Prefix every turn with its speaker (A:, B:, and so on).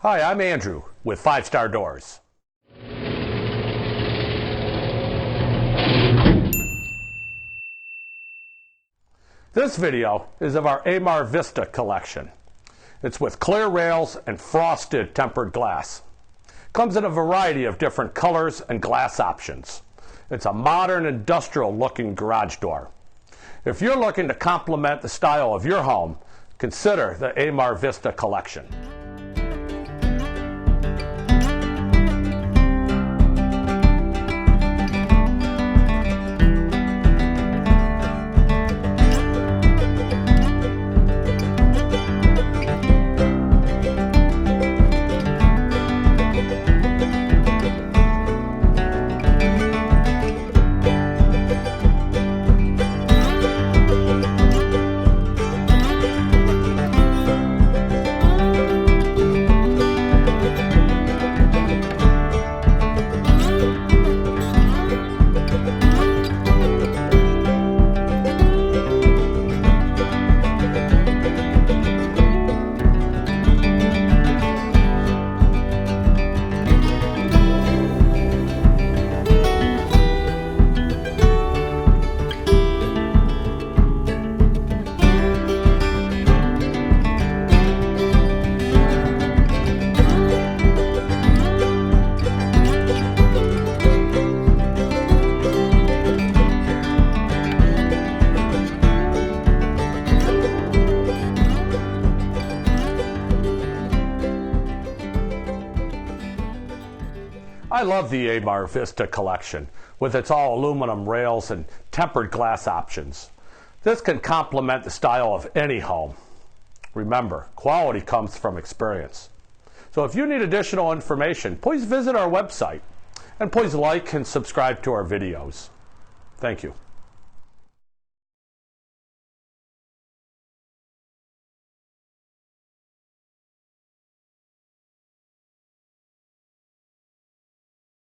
A: Hi, I'm Andrew with 5 Star Doors. This video is of our Amarr Vista collection. It's with clear rails and frosted tempered glass. Comes in a variety of different colors and glass options. It's a modern industrial looking garage door. If you're looking to complement the style of your home, consider the Amarr Vista collection. I love the Amarr Vista collection with its all aluminum rails and tempered glass options. This can complement the style of any home. Remember, quality comes from experience. So if you need additional information, please visit our website and please like and subscribe to our videos. Thank you.